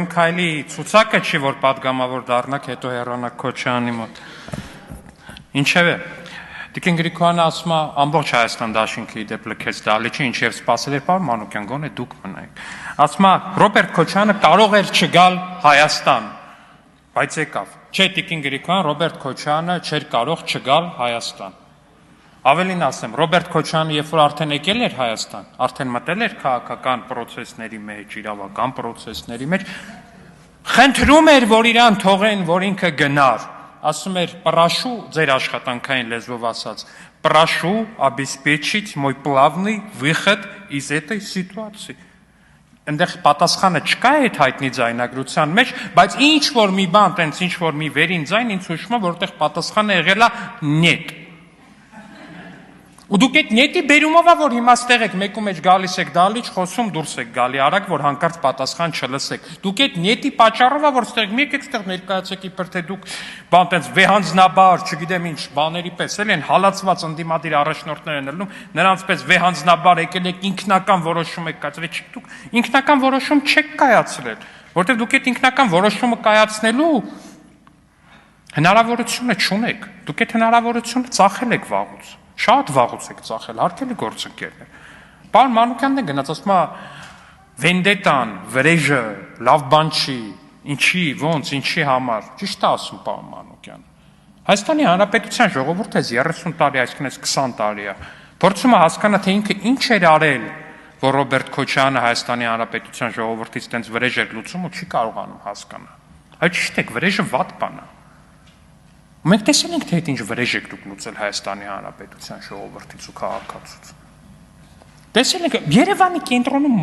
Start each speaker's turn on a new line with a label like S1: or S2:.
S1: իմ քայլի ցուցակը չի, որ պատգամավոր դառնաք, հետո հեռանաք Քոչարյանի մոտ։ Ինչևէ, Տիկին Գրիգորյանը ասում է, ամբողջ Հայաստան դաշինքը իդեպ լքեց դահլիճը, ինչև սպասել էր, պարոն Մանուկյան, գոնե դուք մնայիք։ Ասում է, Ռոբերտ Քոչարյանը կարող էր չգալ Հայաստան, բայց եկավ։ Չէ, Տիկին Գրիգորյան, Ռոբերտ Քոչարյանը չէր կարող չգալ Հայաստան։ Ավելին ասեմ, Ռոբերտ Քոչարյանը, երբ որ արդեն եկել էր Հայաստան, արդեն մտել էր քաղաքական պրոցեսների մեջ, իրավական պրոցեսների մեջ, խնդրում էր, որ իրան թողեն, որ ինքը գնար, ասում էր, պրաշու, ձեր աշխատանքային լեզվով ասած, պրաշու обеспечить мой плавный выход из этой ситуации։ Այնտեղ պատասխանը չկա այդ հայտնի ձայնագրության մեջ, բայց ինչ որ մի բան, տենց ինչ որ մի վերին ձայն ինձ հուշում է, որտեղ պատասխանը եղել է նետ։ Ու դուք այդ նետի բերումով է, որ հիմա ստեղ եք, մեկու մեջ գալիս եք դահլիճ, խոսում դուրս եք գալի արագ, որ հանկարծ պատասխան չլսեք։ Դուք այդ նետի պատճառով է, որ ստեղ մեկ եք ստեղ ներկայացեք, իբր թե դուք բան տենց վեհանձնաբար, չգիտեմ ինչ, բաների պես էլ են հալածված ընդդիմադիր առաջնորդներ են ելնում, նրանց պես վեհանձնաբար եկել եք ինքնական որոշում եք կայացրել, դուք ինքնական որոշում չեք կայացրել, որտեղ դուք այդ ինքնական որոշումը կայացնելու հնարավորությունը չունեք։ Դուք այդ հնարավորությունը ծախել եք վաղուց։ Շատ վաղուց եք ծախել, հարկելի գործընկերներ։ Պարոն Մանուկյանն է գնաց, ասում է վենդետան, վրեժը, լավ բան չի, ինչի, ոնց, ինչի համար։ Ճիշտ է ասում պարոն Մանուկյանը։ Հայաստանի Հանրապետության ժողովուրդը 30 տարի, այսինքն 20 տարի է, փորձում է հասկանալ, թե ինքը ինչ էր արել, որ Ռոբերտ Քոչարյանը Հայաստանի Հանրապետության ժողովրդից տենց վրեժ էր լուծում ու չի կարողանում հասկանալ։ Այո, ճիշտ եք, վրեժը վատ բան է։ Մենք տեսել ենք, թե այդ ինչ վրեժ եք դուք լուծել Հայաստանի Հանրապետության ժողովրդից ու քաղաքացուց։ Տեսել ենք, Երևանի կենտրոնում